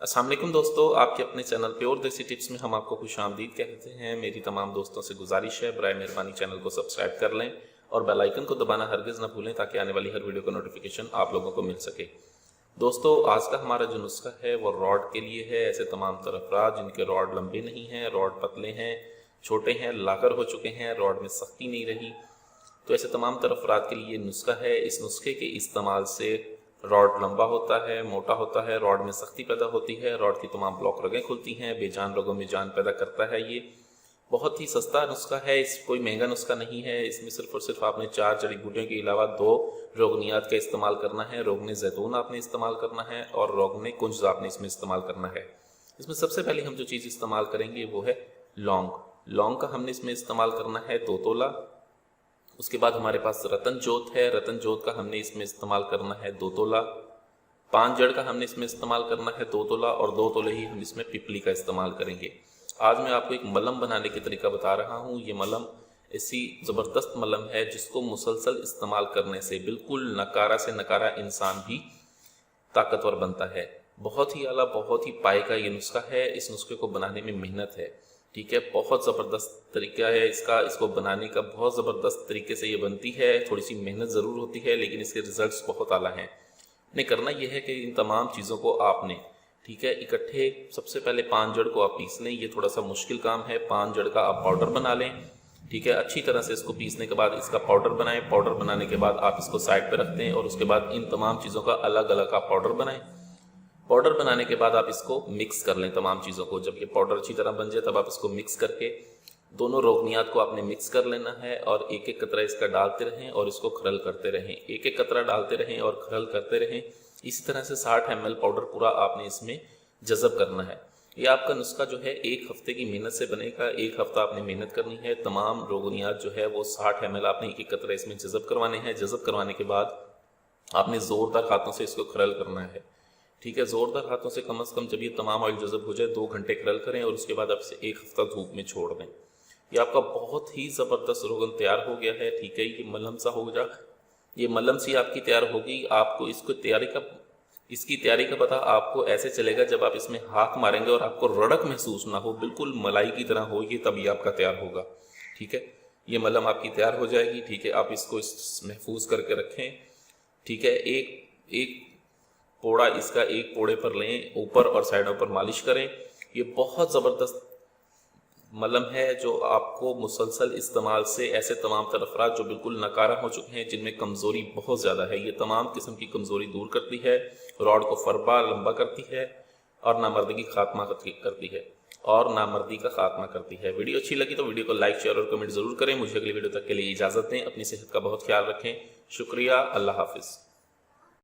अस्सलाम वालेकुम दोस्तों, आपके अपने चैनल प्योर देसी टिप्स में हम आपको खुशामदीद कहते हैं। मेरी तमाम दोस्तों से गुजारिश है, बराए मेहरबानी चैनल को सब्सक्राइब कर लें और बेल आइकन को दबाना हरगिज़ ना भूलें ताकि आने वाली हर वीडियो का नोटिफिकेशन आप लोगों को मिल सके। दोस्तों, आज का हमारा जो नुस्खा है वो रॉड के लिए है। ऐसे तमाम तर अफराद जिनके रॉड लंबे नहीं हैं, रॉड पतले हैं, छोटे हैं, लाकर हो चुके हैं, रॉड में सख्ती नहीं रही, तो ऐसे तमाम तर अफराद के लिए नुस्खा है। इस नुस्खे के इस्तेमाल से रॉड लंबा होता है, मोटा होता है, रॉड में सख्ती पैदा होती है, रॉड की तमाम ब्लॉक रगें खुलती हैं, बेजान रगों में जान पैदा करता है। ये बहुत ही सस्ता नुस्खा है, इस कोई महंगा नुस्खा नहीं है। इसमें सिर्फ और सिर्फ आपने 4 जड़ी बूटियों के अलावा 2 रोगनियात का इस्तेमाल करना है। रोगने जैतून आपने इस्तेमाल करना है और रोगने कुंज आपने इसमें इस्तेमाल करना है। इसमें सबसे पहले हम जो चीज़ इस्तेमाल करेंगे वो है लौंग। लौंग का हमने इसमें इस्तेमाल करना है 2 तोला। उसके बाद हमारे पास रतन जोत है, रतन जोत का हमने इसमें इस्तेमाल करना है 2 तोला। 5 जड़ का हमने इसमें इस्तेमाल करना है 2 तोला और 2 तोले ही हम इसमें पिपली का इस्तेमाल करेंगे। आज मैं आपको एक मलम बनाने की तरीका बता रहा हूँ। ये मलम ऐसी ज़बरदस्त मलम है जिसको मुसलसल इस्तेमाल करने से बिल्कुल नकारा से नकारा इंसान भी ताकतवर बनता है। बहुत ही आला, बहुत ही पाए का ये नुस्खा है। इस नुस्खे को बनाने में मेहनत है, ठीक है, बहुत ज़बरदस्त तरीका है इसको बनाने का। बहुत ज़बरदस्त तरीके से ये बनती है, थोड़ी सी मेहनत ज़रूर होती है लेकिन इसके रिजल्ट्स बहुत आला हैं। ने करना यह है कि इन तमाम चीज़ों को आपने, ठीक है, इकट्ठे सबसे पहले 5 जड़ को आप पीस लें। ये थोड़ा सा मुश्किल काम है। 5 जड़ का आप पाउडर बना लें, ठीक है। अच्छी तरह से इसको पीसने के बाद इसका पाउडर बनाएं। पाउडर बनाने के बाद आप इसको साइड पे रखते हैं और उसके बाद इन तमाम चीज़ों का अलग अलग आप पाउडर बनाएं। पाउडर बनाने के बाद आप इसको मिक्स कर लें तमाम चीज़ों को। जब ये पाउडर अच्छी तरह बन जाए तब आप इसको मिक्स करके दोनों रोगनियात को आपने मिक्स कर लेना है और एक एक कतरा इसका डालते रहें और इसको खरल करते रहें। एक एक कतरा डालते रहें और खरल करते रहें। इसी तरह से 60 ml पाउडर पूरा आपने इसमें जज़ब करना है। ये आपका नुस्खा जो है 1 हफ्ते की मेहनत से बनेगा। 1 हफ्ता आपने मेहनत करनी है। तमाम रोगनियात जो है वो 60 ml आपने एक एक कतरा इसमें जज़ब करवाने हैं। जज़ब करवाने के बाद आपने ज़ोरदार हाथों से इसको खरल करना है, ठीक है। ज़ोरदार हाथों से कम से कम जब ये तमाम ऑयल जज़ब हो जाए 2 घंटे खरल करें और उसके बाद आप इसे 1 हफ्ता धूप में छोड़ दें। ये आपका बहुत ही ज़बरदस्त रोगन तैयार हो गया है, ठीक है। ये मलहम सा हो जा, ये मलहम सी आपकी तैयार होगी। आपको इसकी तैयारी का पता आपको ऐसे चलेगा जब आप इसमें हाथ मारेंगे और आपको रड़क महसूस ना हो, बिल्कुल मलाई की तरह हो, ये तभी आपका तैयार होगा, ठीक है। ये मलहम आपकी तैयार हो जाएगी, ठीक है। आप इसको महफूज करके रखें, ठीक है। एक पोड़ा इसका एक पोड़े पर लें, ऊपर और साइडों पर मालिश करें। ये बहुत ज़बरदस्त मलहम है जो आपको मुसलसल इस्तेमाल से ऐसे तमाम तर अफराद जो बिल्कुल नकारा हो चुके हैं, जिनमें कमज़ोरी बहुत ज़्यादा है, ये तमाम किस्म की कमज़ोरी दूर करती है, रॉड को फरबा लंबा करती है और नामर्दी का खात्मा करती है। वीडियो अच्छी लगी तो वीडियो को लाइक, शेयर और कमेंट ज़रूर करें। मुझे अगली वीडियो तक के लिए इजाज़त दें। अपनी सेहत का बहुत ख्याल रखें। शुक्रिया। अल्लाह हाफिज़।